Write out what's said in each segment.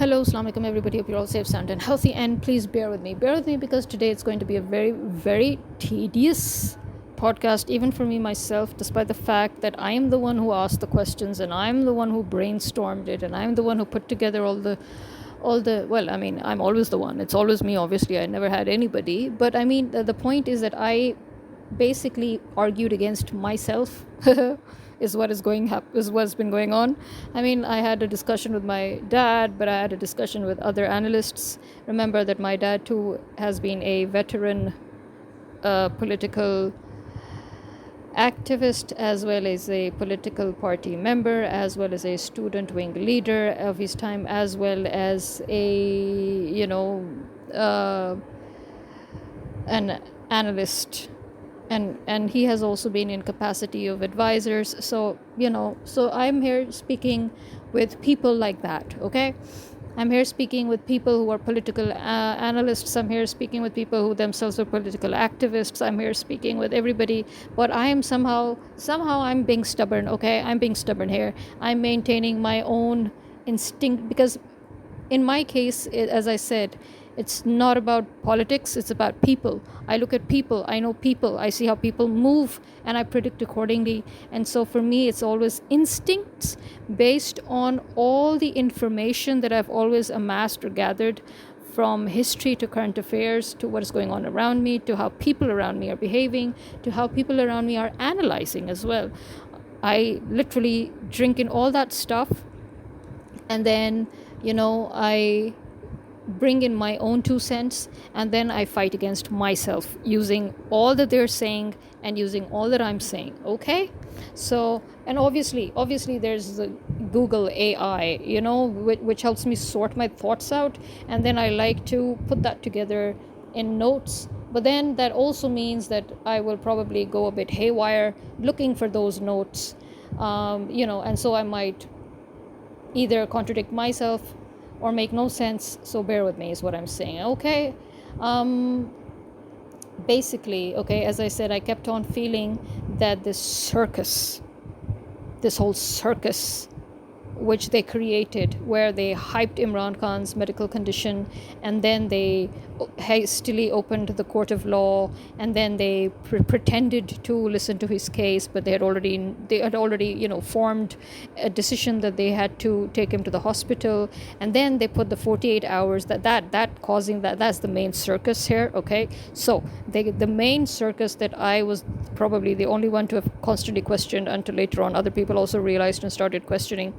Hello, Assalamu alaikum everybody. Hope you're all safe, sound and healthy, and please bear with me. Bear with me because today it's going to be a very, very tedious podcast, even for me myself, despite the fact that I am the one who asked the questions and I'm the one who brainstormed it and I'm the one who put together I'm always the one. It's always me, obviously. I never had anybody. But I mean, the point is that I basically argued against myself. Is what's been going on. I mean, I had a discussion with my dad, but I had a discussion with other analysts. Remember that my dad too has been a veteran political activist, as well as a political party member, as well as a student wing leader of his time, as well as an analyst, and he has also been in capacity of advisors. So I'm here speaking with people like that. Okay, I'm here speaking with people who are political analysts. I'm here speaking with people who themselves are political activists. I'm here speaking with everybody, but I am somehow I'm being stubborn. Okay, I'm being stubborn here. I'm maintaining my own instinct, because in my case, as I said, it's not about politics, it's about people. I look at people, I know people, I see how people move, and I predict accordingly. And so for me, it's always instincts based on all the information that I've always amassed or gathered, from history to current affairs to what is going on around me, to how people around me are behaving, to how people around me are analyzing as well. I literally drink in all that stuff, and then I bring in my own 2 cents, and then I fight against myself using all that they're saying and using all that I'm saying. Okay, so, and obviously there's the Google AI, which helps me sort my thoughts out, and then I like to put that together in notes. But then that also means that I will probably go a bit haywire looking for those notes, and so I might either contradict myself or make no sense. So bear with me is what I'm saying. Okay, basically, okay, as I said, I kept on feeling that this whole circus which they created, where they hyped Imran Khan's medical condition, and then they hastily opened the court of law, and then they pretended to listen to his case, but they had already formed a decision that they had to take him to the hospital, and then they put the 48 hours that's the main circus here. Okay, so the main circus that I was probably the only one to have constantly questioned, until later on other people also realized and started questioning.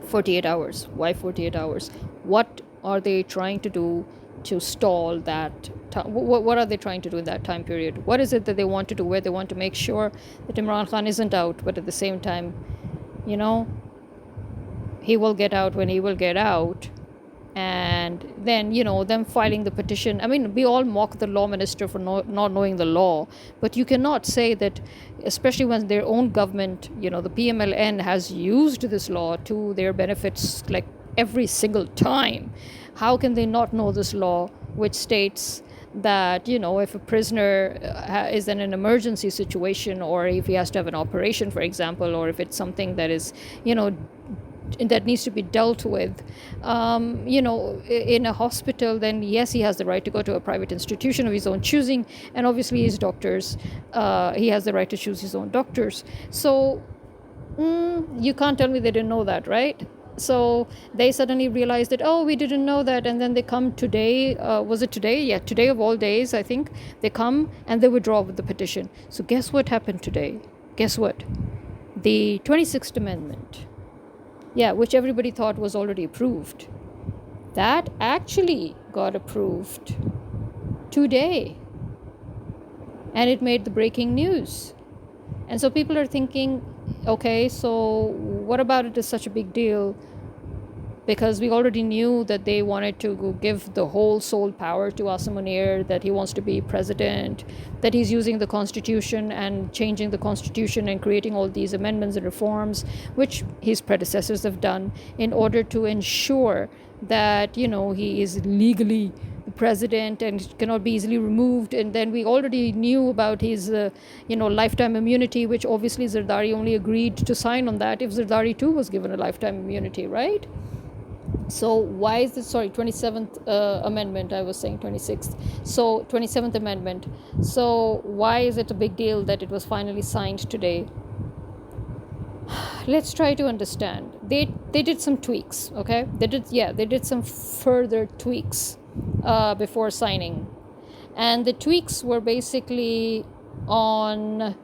48 hours. Why 48 hours? What are they trying to do to stall that time? What are they trying to do in that time period? What is it that they want to do, where they want to make sure that Imran Khan isn't out, but at the same time, he will get out when he will get out? And then, them filing the petition. I mean, we all mock the law minister for not knowing the law, but you cannot say that, especially when their own government, the PMLN, has used this law to their benefits like every single time. How can they not know this law, which states that, if a prisoner is in an emergency situation, or if he has to have an operation, for example, or if it's something that is, that needs to be dealt with, in a hospital, then yes, he has the right to go to a private institution of his own choosing, and obviously his doctors, he has the right to choose his own doctors. So you can't tell me they didn't know that, right? So they suddenly realized that, we didn't know that, and then they come today, was it today? Yeah, today of all days, I think, they come and they withdraw with the petition. So guess what happened today? Guess what? The 26th Amendment, which everybody thought was already approved, that actually got approved today. And it made the breaking news. And so people are thinking, okay, so what about it is such a big deal? Because we already knew that they wanted to give the whole sole power to Asim Munir, that he wants to be president, that he's using the constitution and changing the constitution and creating all these amendments and reforms, which his predecessors have done, in order to ensure that, he is legally the president and cannot be easily removed. And then we already knew about his, lifetime immunity, which obviously Zardari only agreed to sign on that if Zardari too was given a lifetime immunity, right? So why is this, sorry, 27th amendment, I was saying 26th. So 27th amendment. So why is it a big deal that it was finally signed today? Let's try to understand. They did some tweaks, okay? They did some further tweaks before signing. And the tweaks were basically on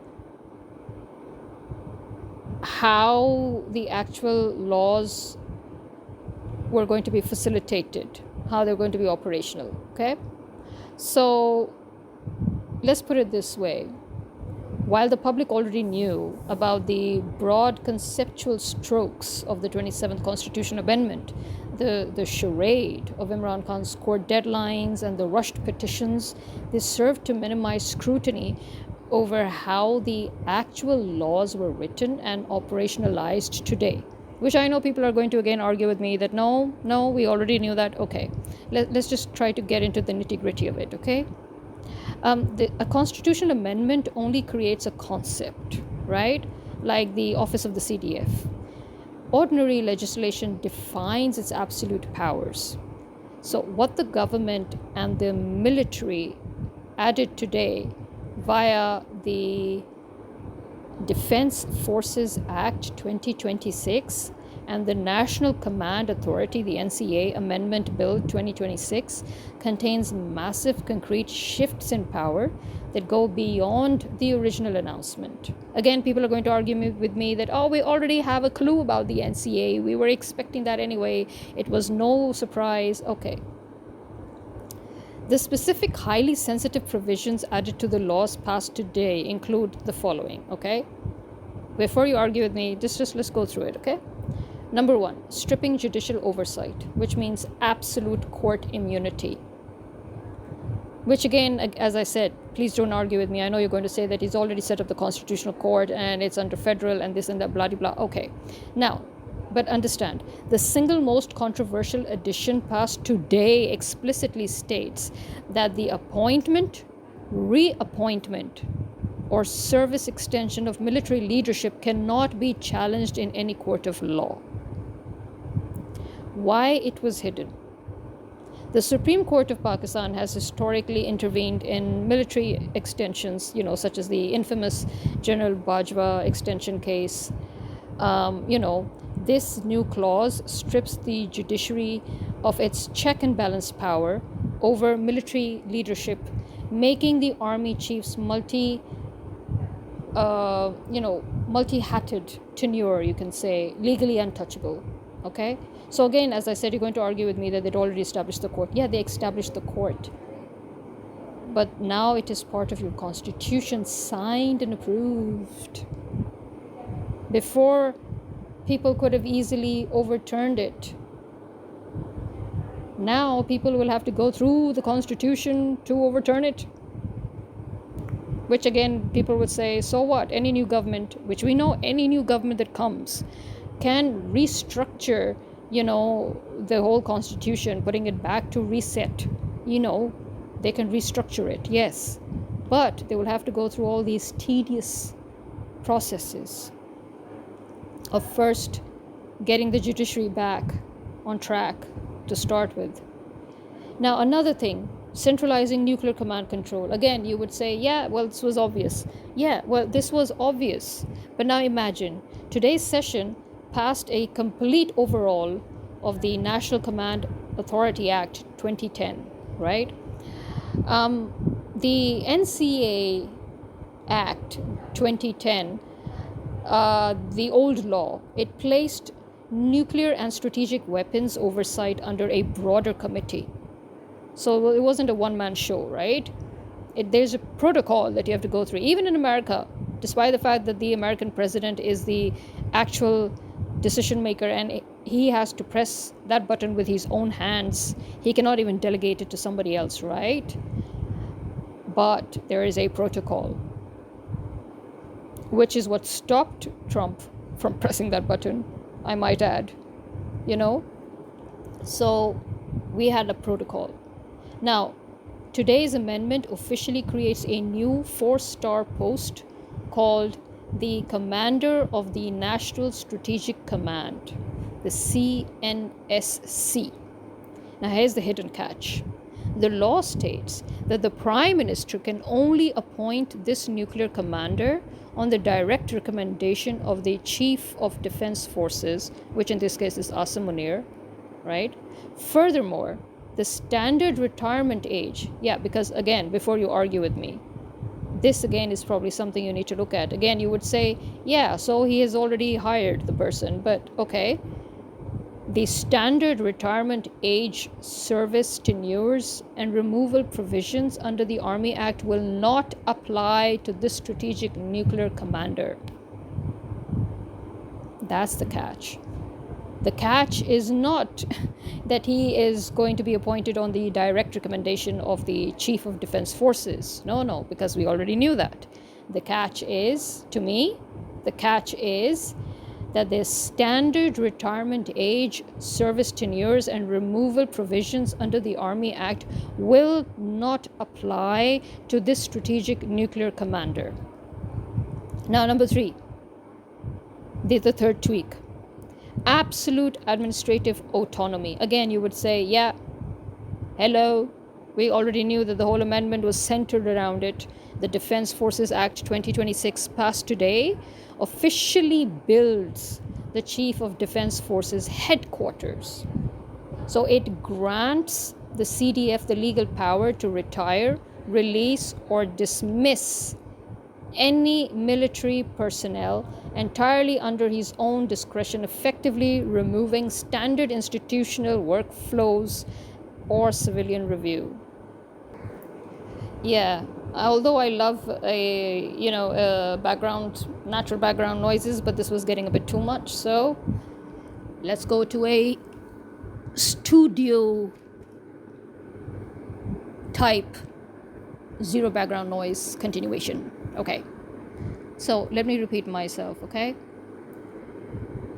how the actual laws were going to be facilitated, how they're going to be operational, okay? So let's put it this way. While the public already knew about the broad conceptual strokes of the 27th Constitution Amendment, the charade of Imran Khan's court deadlines and the rushed petitions, they served to minimize scrutiny over how the actual laws were written and operationalized today. Which I know people are going to again argue with me that no, we already knew that. Okay, let's just try to get into the nitty-gritty of it, okay? A constitutional amendment only creates a concept, right? Like the office of the CDF. Ordinary legislation defines its absolute powers. So what the government and the military added today via the Defense Forces Act 2026 and the National Command Authority, the NCA Amendment Bill 2026, contains massive concrete shifts in power that go beyond the original announcement. Again, people are going to argue with me that, oh, we already have a clue about the NCA. We were expecting that anyway. It was no surprise. Okay. The specific highly sensitive provisions added to the laws passed today include the following, okay? Before you argue with me, just let's go through it, okay? Number 1, stripping judicial oversight, which means absolute court immunity. Which again, as I said, please don't argue with me. I know you're going to say that he's already set up the Constitutional Court and it's under federal and this and that, blah, blah, blah. Okay. Now, but understand, the single most controversial addition passed today explicitly states that the appointment, reappointment, or service extension of military leadership cannot be challenged in any court of law. Why it was hidden? The Supreme Court of Pakistan has historically intervened in military extensions, such as the infamous General Bajwa extension case. This new clause strips the judiciary of its check and balance power over military leadership, making the army chiefs multi-hatted tenure, you can say, legally untouchable. Okay? So again, as I said, you're going to argue with me that they'd already established the court. Yeah, they established the court. But now it is part of your constitution, signed and approved. Before, people could have easily overturned it. Now people will have to go through the constitution to overturn it. Which again, people would say, so what? Any new government, which we know any new government that comes can restructure, the whole constitution, putting it back to reset. They can restructure it, yes. But they will have to go through all these tedious processes of first getting the judiciary back on track to start with. Now, another thing, centralizing nuclear command control. Again, you would say, yeah, well, this was obvious. Yeah, well, this was obvious. But now imagine, today's session passed a complete overhaul of the National Command Authority Act 2010, right? The NCA Act 2010, the old law, it placed nuclear and strategic weapons oversight under a broader committee. So it wasn't a one-man show, right? There's a protocol that you have to go through. Even in America, despite the fact that the American president is the actual decision maker and he has to press that button with his own hands, he cannot even delegate it to somebody else, right? But there is a protocol, which is what stopped Trump from pressing that button, I might add, So we had a protocol. Now, today's amendment officially creates a new 4-star post called the Commander of the National Strategic Command. the CNSC. Now, here's the hidden catch. The law states that the Prime Minister can only appoint this nuclear commander on the direct recommendation of the Chief of Defense Forces, which in this case is Asim Munir, right? Furthermore, the standard retirement age, because again, before you argue with me, this again is probably something you need to look at. Again, you would say, so he has already hired the person, but okay. The standard retirement age, service tenures, and removal provisions under the Army Act will not apply to this strategic nuclear commander. That's the catch. The catch is not that he is going to be appointed on the direct recommendation of the Chief of Defense Forces. No, because we already knew that. The catch is, to me, that the standard retirement age, service tenures, and removal provisions under the Army Act will not apply to this strategic nuclear commander. Now, number 3, the third tweak. Absolute administrative autonomy. Again, you would say, hello, we already knew that the whole amendment was centered around it. The Defense Forces Act 2026 passed today officially builds the Chief of Defense Forces headquarters. So it grants the CDF the legal power to retire, release, or dismiss any military personnel entirely under his own discretion, effectively removing standard institutional workflows or civilian review. Although I love natural background noises, but this was getting a bit too much. So let's go to a studio type zero background noise continuation. Okay. So let me repeat myself, okay?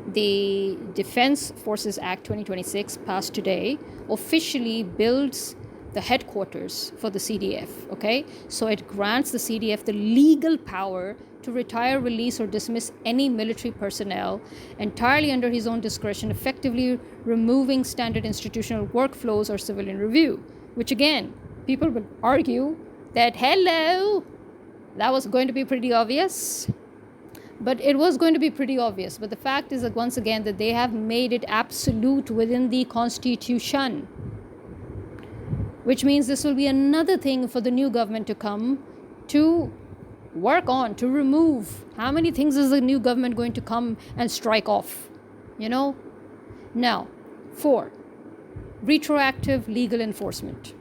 The Defense Forces Act 2026 passed today officially builds the headquarters for the CDF, okay? So it grants the CDF the legal power to retire, release, or dismiss any military personnel entirely under his own discretion, effectively removing standard institutional workflows or civilian review, which again, people will argue that, that was going to be pretty obvious. But it was going to be pretty obvious. But the fact is that once again, that they have made it absolute within the Constitution, which means this will be another thing for the new government to come to work on, to remove. How many things is the new government going to come and strike off? Now, 4, retroactive legal enforcement.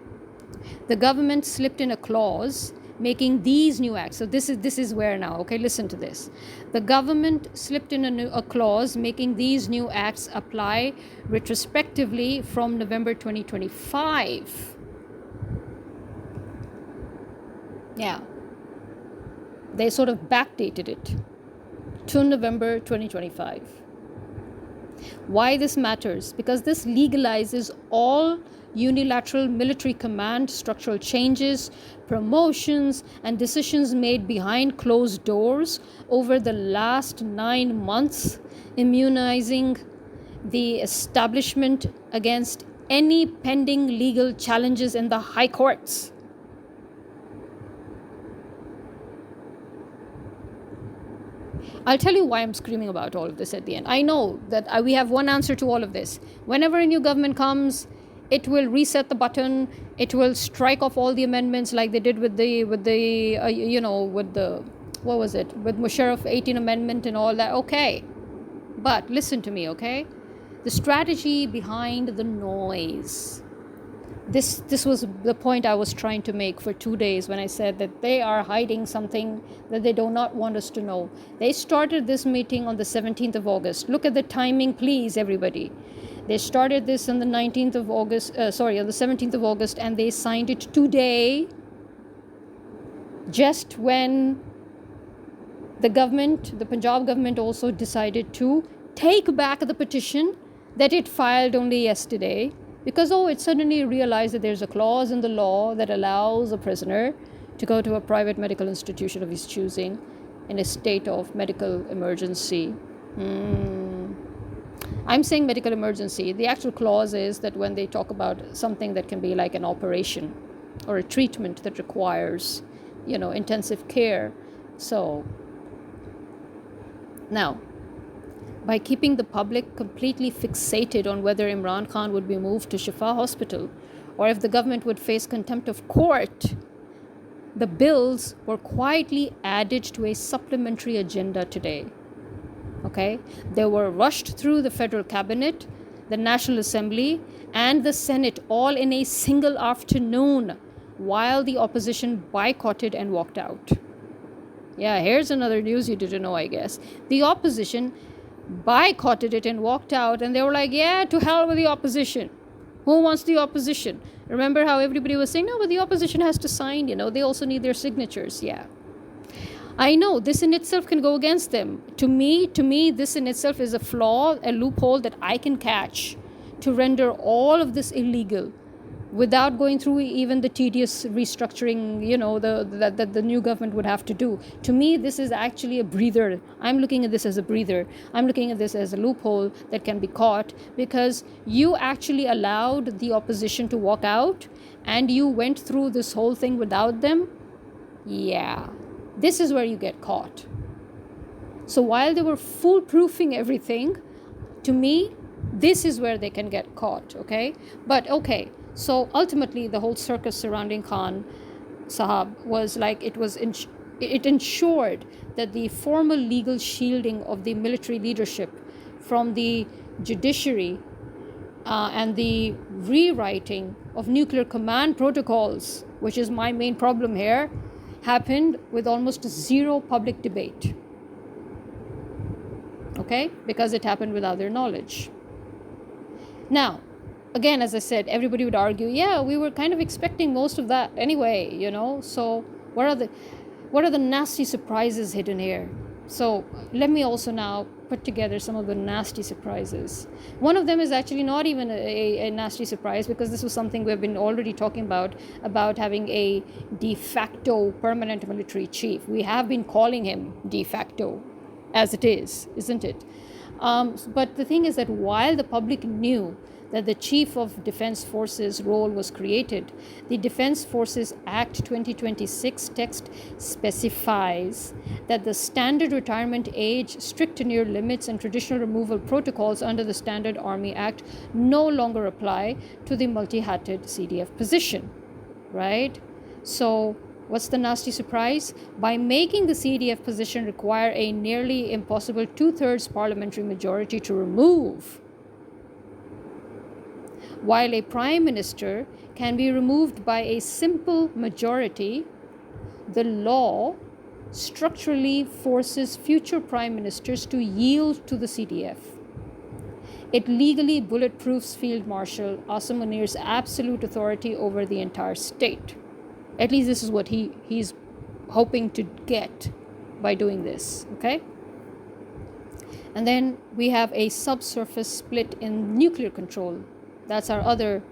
The government slipped in a clause making these new acts. So this is where now, okay, listen to this. The government slipped in a clause making these new acts apply retrospectively from November 2025. They sort of backdated it to November 2025. Why this matters? Because this legalizes all unilateral military command structural changes, promotions, and decisions made behind closed doors over the last 9 months, immunizing the establishment against any pending legal challenges in the high courts. I'll tell you why I'm screaming about all of this at the end. I know that we have one answer to all of this. Whenever a new government comes, it will reset the button. It will strike off all the amendments like they did with Musharraf 18 amendment and all that. Okay, but listen to me, okay? The strategy behind the noise. This was the point I was trying to make for 2 days when I said that they are hiding something that they do not want us to know. They started this meeting on the 17th of August. Look at the timing, please, everybody. They started this on the 19th of August, on the 17th of August, and they signed it today, just when the government, the Punjab government, also decided to take back the petition that it filed only yesterday, because it suddenly realized that there's a clause in the law that allows a prisoner to go to a private medical institution of his choosing in a state of medical emergency. I'm saying medical emergency. The actual clause is that when they talk about something that can be like an operation or a treatment that requires, intensive care. So now, by keeping the public completely fixated on whether Imran Khan would be moved to Shifa Hospital or if the government would face contempt of court, the bills were quietly added to a supplementary agenda today. Okay? They were rushed through the federal cabinet, the National Assembly, and the Senate all in a single afternoon while the opposition boycotted and walked out. Yeah, here's another news you didn't know, I guess. The opposition boycotted it and walked out, and they were like, yeah, to hell with the opposition. Who wants the opposition? Remember how everybody was saying, no, but the opposition has to sign, they also need their signatures. Yeah. I know this in itself can go against them. To me, this in itself is a flaw, a loophole that I can catch to render all of this illegal without going through even the tedious restructuring, that the new government would have to do. To me, this is actually a breather. I'm looking at this as a breather. I'm looking at this as a loophole that can be caught because you actually allowed the opposition to walk out and you went through this whole thing without them. Yeah, this is where you get caught. So while they were foolproofing everything, to me, this is where they can get caught, okay? But okay, so ultimately the whole circus surrounding Khan Sahab was like, it ensured that the formal legal shielding of the military leadership from the judiciary and the rewriting of nuclear command protocols, which is my main problem here, happened with almost zero public debate. Okay? Because it happened without their knowledge. Now, again, as I said, everybody would argue, yeah, we were kind of expecting most of that anyway, so what are the nasty surprises hidden here? So let me also now put together some of the nasty surprises. One of them is actually not even a nasty surprise, because this was something we've been already talking about having a de facto permanent military chief. We have been calling him de facto as it is, isn't it? But the thing is that while the public knew that the Chief of Defense Forces role was created, the Defense Forces Act 2026 text specifies that the standard retirement age, strict tenure limits, and traditional removal protocols under the Standard Army Act no longer apply to the multi-hatted CDF position, right? So what's the nasty surprise? By making the CDF position require a nearly impossible 2/3 parliamentary majority to remove, while a prime minister can be removed by a simple majority, the law structurally forces future prime ministers to yield to the CDF. It legally bulletproofs Field Marshal Asim Munir's absolute authority over the entire state. At least this is what he's hoping to get by doing this, okay? And then we have a subsurface split in nuclear control. That's our other,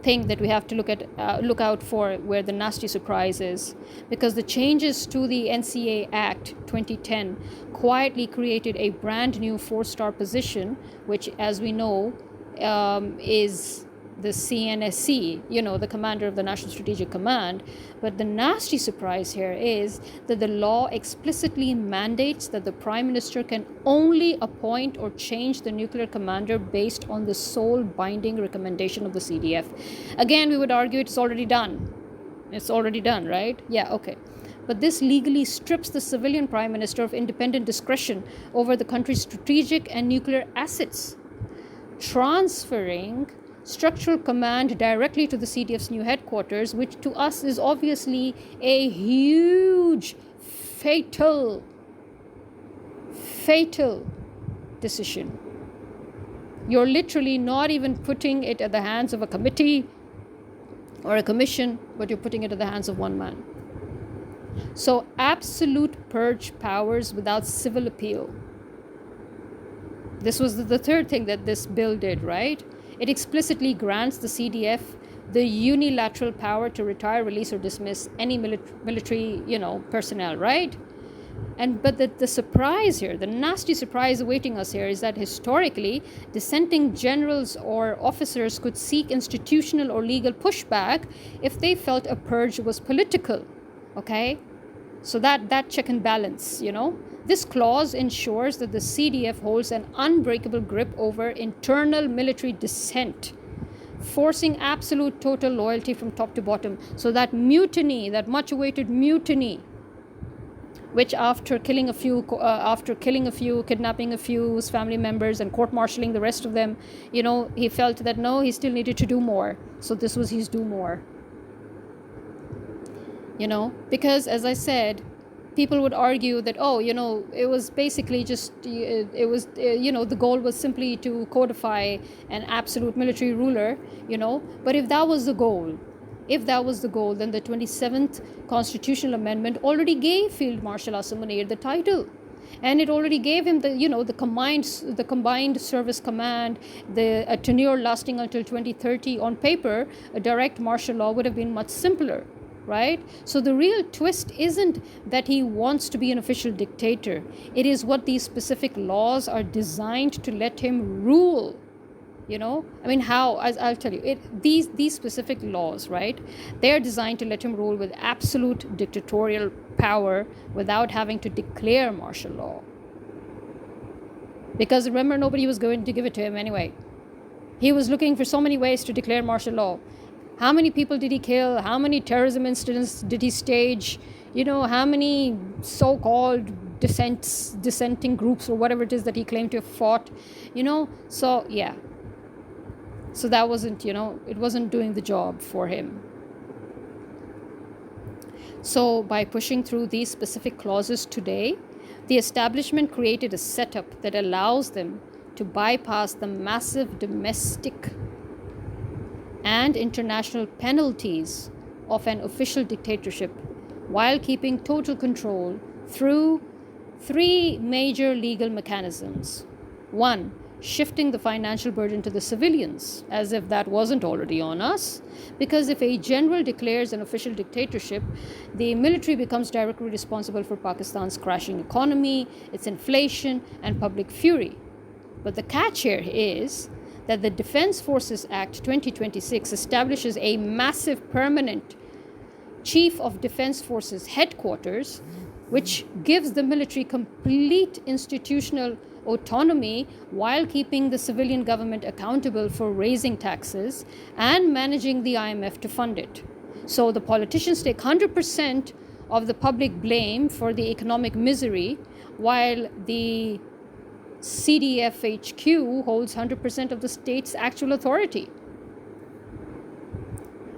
thing that we have to look out for, where the nasty surprise is, because the changes to the NCA Act 2010 quietly created a brand new 4-star position, which, as we know, is the CNSC, the commander of the National Strategic Command. But the nasty surprise here is that the law explicitly mandates that the Prime Minister can only appoint or change the nuclear commander based on the sole binding recommendation of the CDF. Again, we would argue it's already done. It's already done, right? Yeah, okay. But this legally strips the civilian Prime Minister of independent discretion over the country's strategic and nuclear assets, transferring structural command directly to the CDF's new headquarters, which to us is obviously a huge, fatal decision. You're literally not even putting it at the hands of a committee or a commission, but you're putting it at the hands of one man. So absolute purge powers without civil appeal. This was the third thing that this bill did, right? It explicitly grants the CDF the unilateral power to retire, release, or dismiss any military, personnel, right? But the surprise here, the nasty surprise awaiting us here, is that historically, dissenting generals or officers could seek institutional or legal pushback if they felt a purge was political. Okay? So that check and balance, This clause ensures that the CDF holds an unbreakable grip over internal military dissent, forcing absolute total loyalty from top to bottom. So that mutiny, that much awaited mutiny, which after killing a few, kidnapping a few his family members and court-martialing the rest of them, he felt that no, he still needed to do more. So this was his do more. Because as I said, people would argue that, it was basically just, the goal was simply to codify an absolute military ruler, But if that was the goal, then the 27th Constitutional Amendment already gave Field Marshal Asim Munir the title. And it already gave him the combined service command, a tenure lasting until 2030. On paper, a direct martial law would have been much simpler. Right? So the real twist isn't that he wants to be an official dictator. It is what these specific laws are designed to let him rule. How? I'll tell you. These specific laws, right? They are designed to let him rule with absolute dictatorial power without having to declare martial law. Because remember, nobody was going to give it to him anyway. He was looking for so many ways to declare martial law. How many people did he kill? How many terrorism incidents did he stage? How many so-called dissenting groups or whatever it is that he claimed to have fought? So yeah. So that wasn't, it wasn't doing the job for him. So by pushing through these specific clauses today, the establishment created a setup that allows them to bypass the massive domestic and international penalties of an official dictatorship while keeping total control through 3 major legal mechanisms. 1, shifting the financial burden to the civilians, as if that wasn't already on us. Because if a general declares an official dictatorship, the military becomes directly responsible for Pakistan's crashing economy, its inflation, and public fury. But the catch here is that the Defense Forces Act 2026 establishes a massive permanent Chief of Defense Forces headquarters, which gives the military complete institutional autonomy while keeping the civilian government accountable for raising taxes and managing the IMF to fund it. So the politicians take 100% of the public blame for the economic misery, while the CDF HQ holds 100% of the state's actual authority.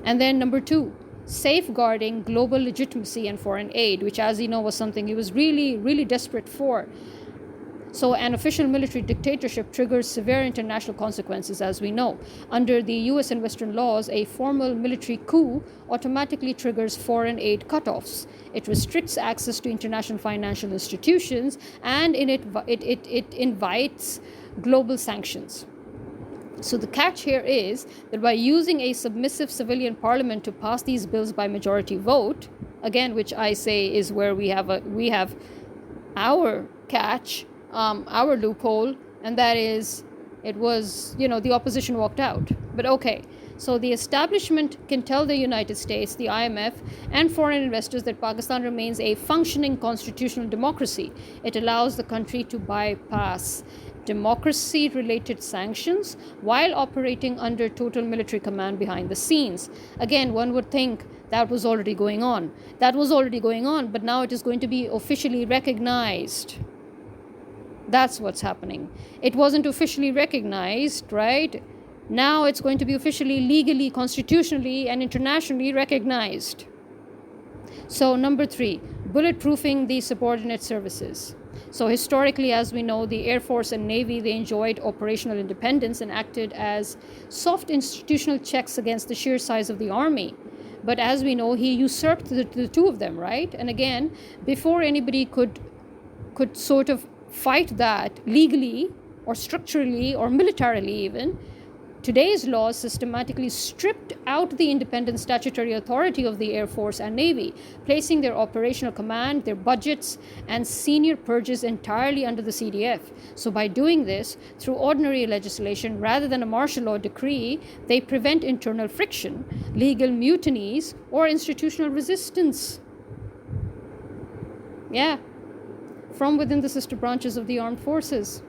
And then number 2, safeguarding global legitimacy and foreign aid, which, as you know, was something he was really, really desperate for. So an official military dictatorship triggers severe international consequences, as we know. Under the US and Western laws, a formal military coup automatically triggers foreign aid cutoffs. It restricts access to international financial institutions, and it invites global sanctions. So the catch here is that by using a submissive civilian parliament to pass these bills by majority vote, again, which I say is where we have our catch, our loophole, and that is, it was, the opposition walked out. But okay, so the establishment can tell the United States, the IMF, and foreign investors that Pakistan remains a functioning constitutional democracy. It allows the country to bypass democracy-related sanctions while operating under total military command behind the scenes. Again, one would think that was already going on. But now it is going to be officially recognized. That's what's happening. It wasn't officially recognized, right? Now it's going to be officially, legally, constitutionally, and internationally recognized. So number 3, bulletproofing the subordinate services. So historically, as we know, the Air Force and Navy, they enjoyed operational independence and acted as soft institutional checks against the sheer size of the army. But as we know, he usurped the two of them, right? And again, before anybody could sort of fight that legally or structurally or militarily even, Today's laws systematically stripped out the independent statutory authority of the Air Force and Navy, placing their operational command, their budgets, and senior purges entirely under the CDF. So, by doing this, through ordinary legislation rather than a martial law decree, they prevent internal friction, legal mutinies, or institutional resistance. Yeah, from within the sister branches of the armed forces.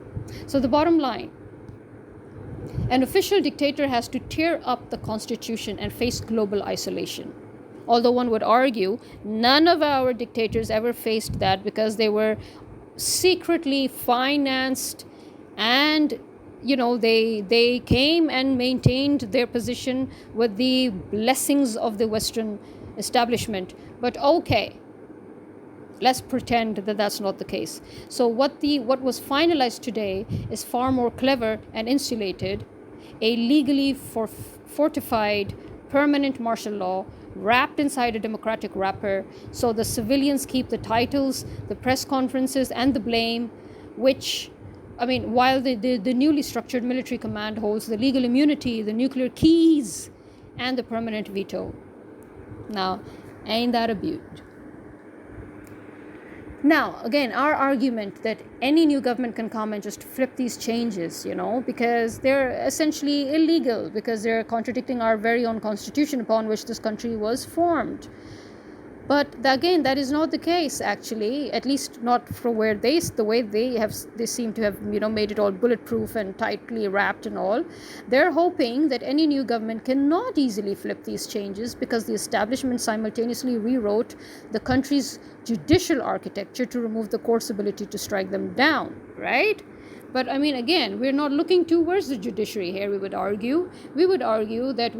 So, the bottom line: an official dictator has to tear up the constitution and face global isolation. Although one would argue none of our dictators ever faced that, because they were secretly financed and they came and maintained their position with the blessings of the Western establishment. But okay, let's pretend that that's not the case. So what was finalized today is far more clever and insulated: a legally fortified permanent martial law wrapped inside a democratic wrapper, so the civilians keep the titles, the press conferences, and the blame, while the newly structured military command holds the legal immunity, the nuclear keys, and the permanent veto. Now, ain't that a beaut? Now, again, our argument that any new government can come and just flip these changes, because they're essentially illegal, because they're contradicting our very own constitution upon which this country was formed. But again, that is not the case, actually, at least not from the way they seem to have, made it all bulletproof and tightly wrapped and all. They're hoping that any new government cannot easily flip these changes, because the establishment simultaneously rewrote the country's judicial architecture to remove the court's ability to strike them down, right? But again, we're not looking towards the judiciary here. We would argue that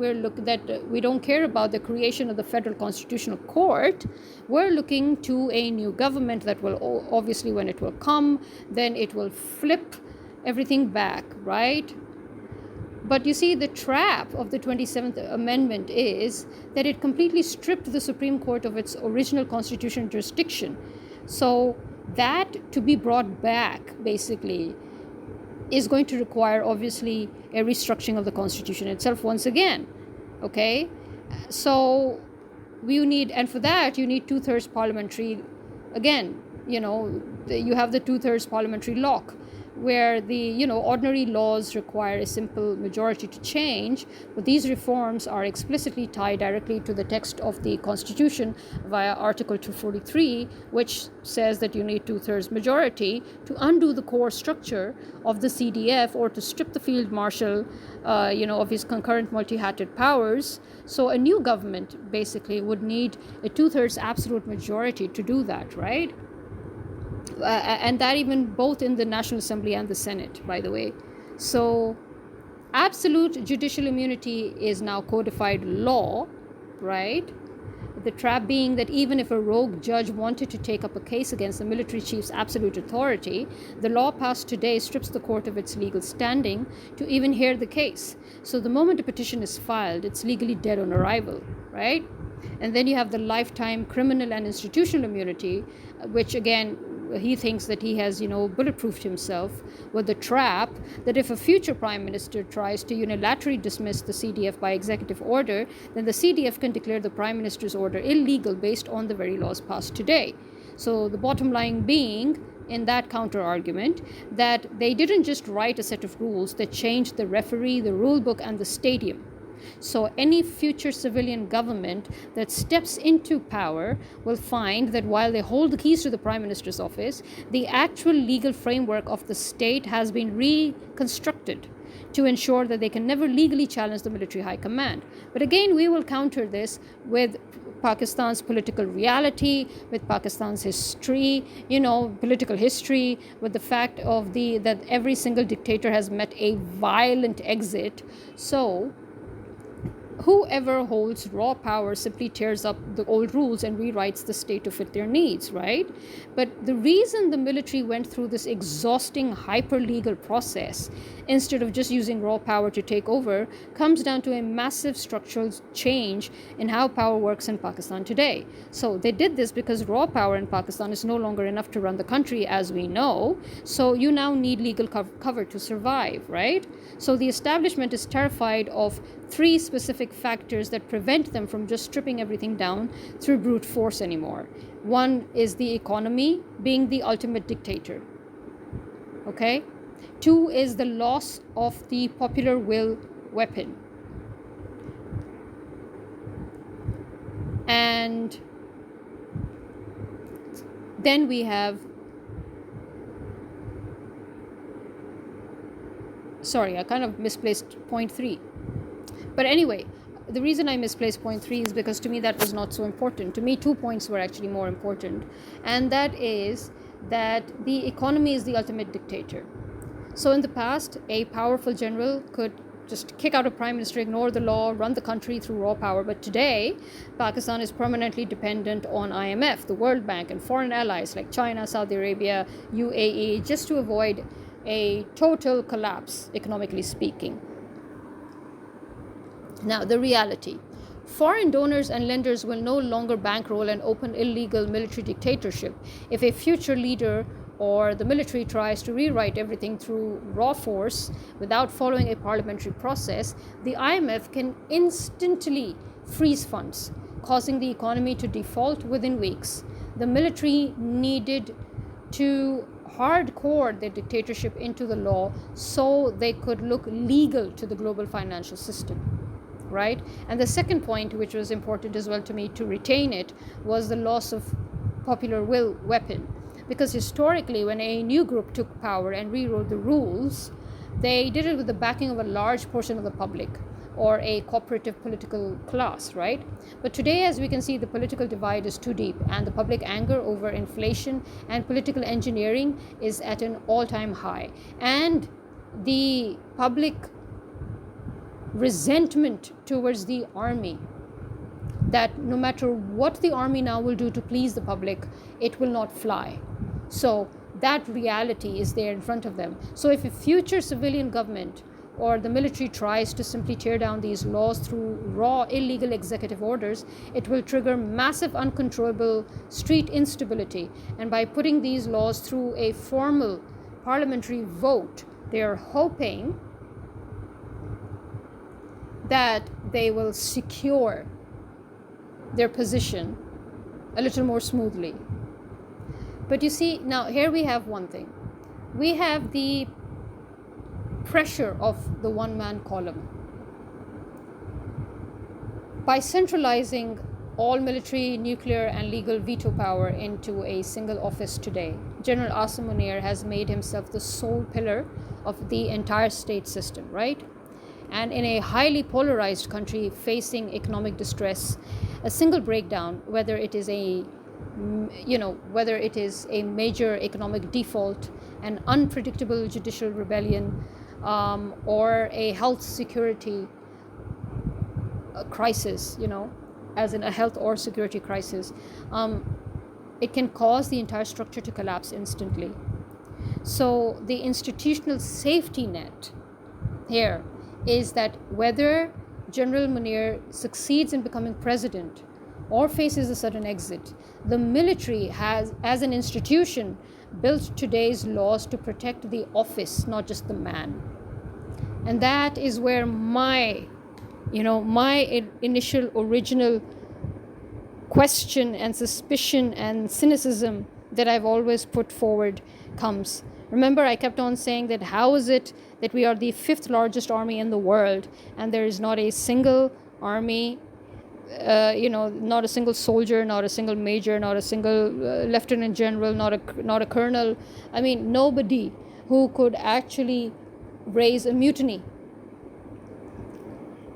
we don't care about the creation of the Federal Constitutional Court. We're looking to a new government that will, obviously, when it will come, then it will flip everything back, right? But you see, the trap of the 27th Amendment is that it completely stripped the Supreme Court of its original constitutional jurisdiction. So that, to be brought back, basically, is going to require, obviously, a restructuring of the Constitution itself once again. Okay? So and for that, you need 2/3 parliamentary, again, you have the 2/3 parliamentary lock, where the ordinary laws require a simple majority to change, but these reforms are explicitly tied directly to the text of the Constitution via Article 243, which says that you need 2/3 majority to undo the core structure of the CDF, or to strip the field marshal of his concurrent multi-hatted powers. So a new government basically would need a 2/3 absolute majority to do that, right? And that even both in the National Assembly and the Senate, by the way. So absolute judicial immunity is now codified law, right? The trap being that even if a rogue judge wanted to take up a case against the military chief's absolute authority, the law passed today strips the court of its legal standing to even hear the case. So the moment a petition is filed, it's legally dead on arrival, right? And then you have the lifetime criminal and institutional immunity, which again, he thinks that he has, bulletproofed himself, with the trap that if a future prime minister tries to unilaterally dismiss the CDF by executive order, then the CDF can declare the prime minister's order illegal based on the very laws passed today. So the bottom line being, in that counter argument, that they didn't just write a set of rules that changed the referee, the rule book, and the stadium. So any future civilian government that steps into power will find that while they hold the keys to the Prime Minister's office, the actual legal framework of the state has been reconstructed to ensure that they can never legally challenge the military high command. But again, we will counter this with Pakistan's political reality, with Pakistan's history, political history, with the fact that every single dictator has met a violent exit. So whoever holds raw power simply tears up the old rules and rewrites the state to fit their needs, right? But the reason the military went through this exhausting hyper legal process instead of just using raw power to take over comes down to a massive structural change in how power works in Pakistan today. So they did this because raw power in Pakistan is no longer enough to run the country, as we know. So you now need legal cover to survive, right? So the establishment is terrified of three specific factors that prevent them from just stripping everything down through brute force anymore. One is the economy being the ultimate dictator. Okay? Two is the loss of the popular will weapon. And then we have, sorry, I kind of misplaced point 3. But anyway, the reason I misplaced point 3 is because to me that was not so important. To me, 2 points were actually more important. And that is that the economy is the ultimate dictator. So in the past, a powerful general could just kick out a prime minister, ignore the law, run the country through raw power. But today, Pakistan is permanently dependent on IMF, the World Bank, and foreign allies like China, Saudi Arabia, UAE, just to avoid a total collapse, economically speaking. Now, the reality. Foreign donors and lenders will no longer bankroll an open illegal military dictatorship. If a future leader or the military tries to rewrite everything through raw force without following a parliamentary process, the IMF can instantly freeze funds, causing the economy to default within weeks. The military needed to hardcore their dictatorship into the law so they could look legal to the global financial system, right? And the second point, which was important as well to me to retain it, was the loss of popular will weapon. Because historically, when a new group took power and rewrote the rules, they did it with the backing of a large portion of the public or a cooperative political class, right? But today, as we can see, the political divide is too deep, and the public anger over inflation and political engineering is at an all-time high. And the public resentment towards the army, that no matter what the army now will do to please the public, it will not fly. So that reality is there in front of them. So if a future civilian government or the military tries to simply tear down these laws through raw illegal executive orders, it will trigger massive uncontrollable street instability. And by putting these laws through a formal parliamentary vote, they are hoping that they will secure their position a little more smoothly. But you see, now here we have one thing. We have the pressure of the one-man column. By centralizing all military, nuclear, and legal veto power into a single office today, General Asim Munir has made himself the sole pillar of the entire state system, right? And in a highly polarized country facing economic distress, a single breakdown, whether it is a major economic default, an unpredictable judicial rebellion, or a health security crisis, as in a health or security crisis, it can cause the entire structure to collapse instantly. So the institutional safety net here is that whether General Munir succeeds in becoming president or faces a sudden exit, the military has, as an institution, built today's laws to protect the office, not just the man. And that is where my initial original question and suspicion and cynicism that I've always put forward comes. Remember, I kept on saying that how is it that we are the 5th largest army in the world and there is not a single army, not a single soldier, not a single major, not a single lieutenant general, not a colonel. I mean, nobody who could actually raise a mutiny.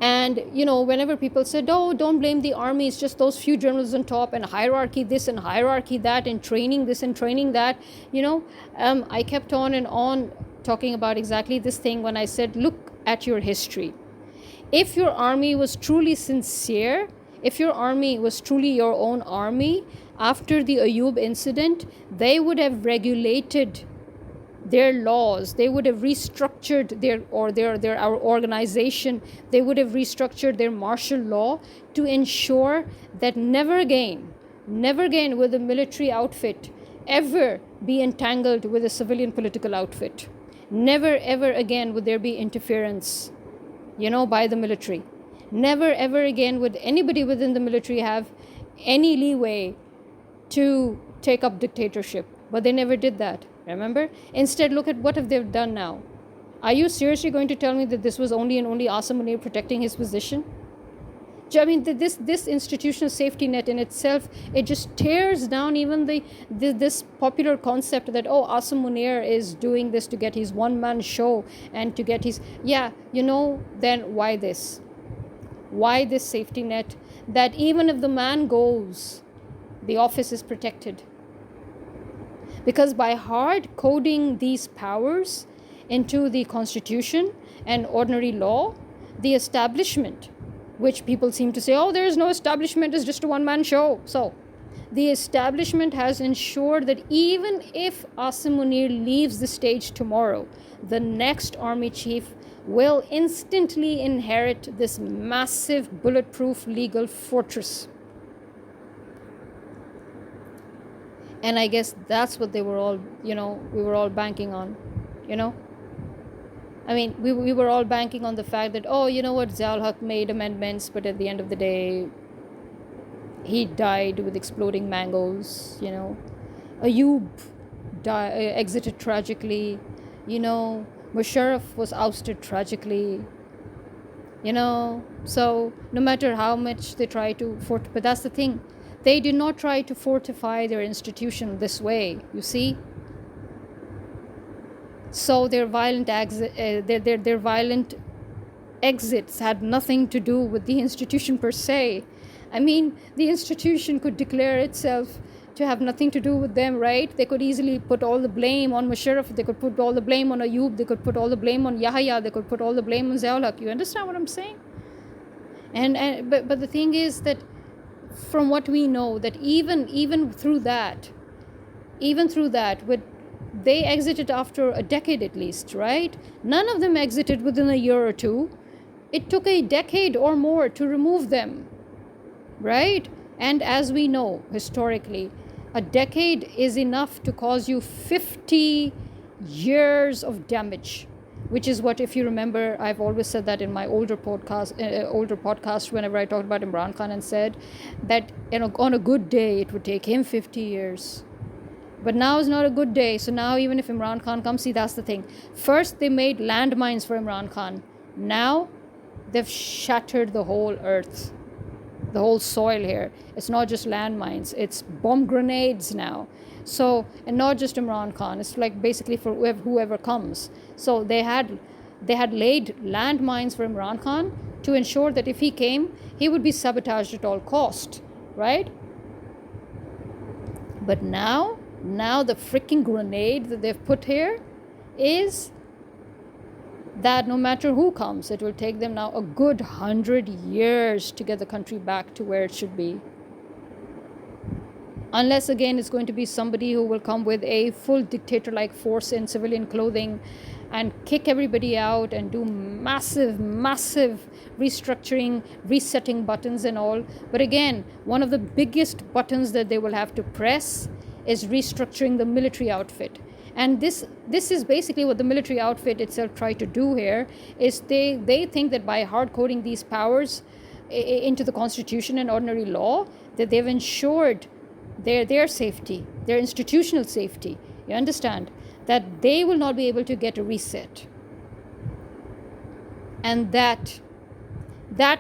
And, whenever people said, oh, don't blame the army, it's just those few generals on top and hierarchy this and hierarchy that and training this and training that, I kept on and on talking about exactly this thing when I said, look at your history. If your army was truly sincere, if your army was truly your own army, after the Ayub incident, they would have regulated their laws, they would have restructured our organization, they would have restructured their martial law to ensure that never again will the military outfit ever be entangled with a civilian political outfit. Never ever again would there be interference, by the military. Never ever again would anybody within the military have any leeway to take up dictatorship. But they never did that, remember? Instead, look at what have they done now. Are you seriously going to tell me that this was only and only Asim Munir protecting his position? I mean, this institutional safety net in itself, it just tears down even this popular concept that, oh, Asim Munir is doing this to get his one-man show and to get his... Yeah, then why this? Why this safety net that even if the man goes, the office is protected? Because by hard coding these powers into the constitution and ordinary law, the establishment, which people seem to say, oh, there is no establishment, it's just a one-man show. So the establishment has ensured that even if Asim Munir leaves the stage tomorrow, the next army chief will instantly inherit this massive bulletproof legal fortress. And I guess that's what they were all, we were all banking on, I mean, we were all banking on the fact that, oh, you know what, Ziaul Haq made amendments, but at the end of the day, he died with exploding mangoes, Ayub exited tragically, Musharraf was ousted tragically, so no matter how much they try to but that's the thing, they did not try to fortify their institution this way, you see. So their violent their violent exits had nothing to do with the institution per se. I mean, the institution could declare itself to have nothing to do with them, right? They could easily put all the blame on Musharraf, they could put all the blame on Ayub, they could put all the blame on Yahya, they could put all the blame on Ziaul Haq. You understand what I'm saying? But the thing is that from what we know, that even through that, with they exited after a decade at least, right? None of them exited within a year or two. It took a decade or more to remove them, right? And as we know historically, a decade is enough to cause you 50 years of damage, which is what, if you remember, I've always said that in my older podcast whenever I talked about Imran Khan, and said that on a good day it would take him 50 years. But now is not a good day. So now even if Imran Khan comes, see, that's the thing. First, they made landmines for Imran Khan. Now, they've shattered the whole earth, the whole soil here. It's not just landmines. It's bomb grenades now. So, and not just Imran Khan. It's like basically for whoever comes. So they had laid landmines for Imran Khan to ensure that if he came, he would be sabotaged at all cost, right? But now the freaking grenade that they've put here is that no matter who comes, it will take them now a good 100 years to get the country back to where it should be. Unless again it's going to be somebody who will come with a full dictator-like force in civilian clothing and kick everybody out and do massive restructuring, resetting buttons and all. But again, one of the biggest buttons that they will have to press is restructuring the military outfit. And this is basically what the military outfit itself tried to do here, is they think that by hard coding these powers into the constitution and ordinary law, that they've ensured their safety, their institutional safety. You understand? That they will not be able to get a reset. And that,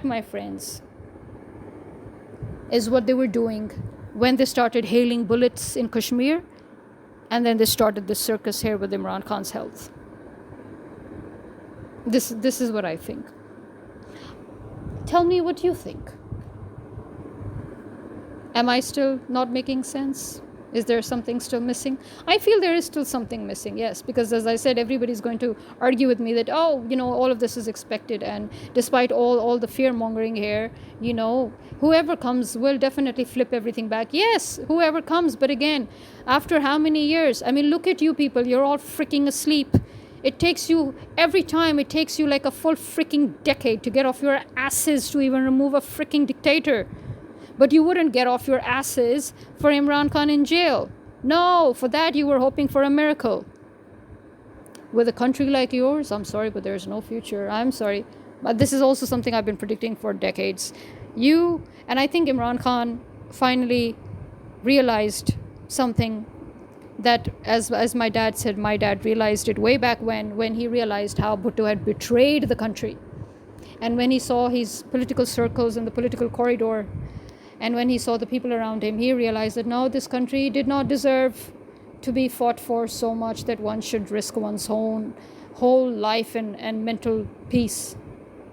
my friends, is what they were doing when they started hailing bullets in Kashmir, and then they started the circus here with Imran Khan's health. This is what I think. Tell me what you think. Am I still not making sense? Is there something still missing? I feel there is still something missing, yes, because as I said, everybody's going to argue with me that, oh, all of this is expected, and despite all the fear mongering here, whoever comes will definitely flip everything back. Yes, whoever comes, but again, after how many years? I mean, look at you people, you're all freaking asleep. Every time it takes you like a full freaking decade to get off your asses to even remove a freaking dictator. But you wouldn't get off your asses for Imran Khan in jail. No, for that you were hoping for a miracle. With a country like yours, I'm sorry, but there's no future. I'm sorry. But this is also something I've been predicting for decades. And I think Imran Khan finally realized something that, as my dad said, my dad realized it way back when he realized how Bhutto had betrayed the country. And when he saw his political circles in the political corridor, and when he saw the people around him, he realized that no, this country did not deserve to be fought for so much that one should risk one's own whole life and mental peace.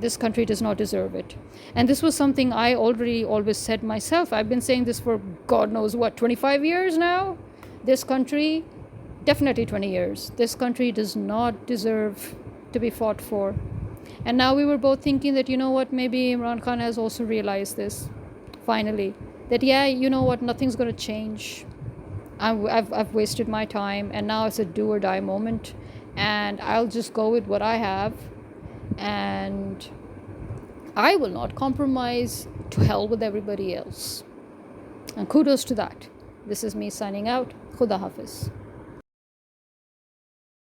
This country does not deserve it. And this was something I already always said myself. I've been saying this for God knows what, 25 years now? This country, definitely 20 years. This country does not deserve to be fought for. And now we were both thinking that, maybe Imran Khan has also realized this. Finally, that nothing's going to change. I've wasted my time, and now it's a do or die moment, and I'll just go with what I have, and I will not compromise. To hell with everybody else. And kudos to that. This is me signing out. Khuda Hafiz.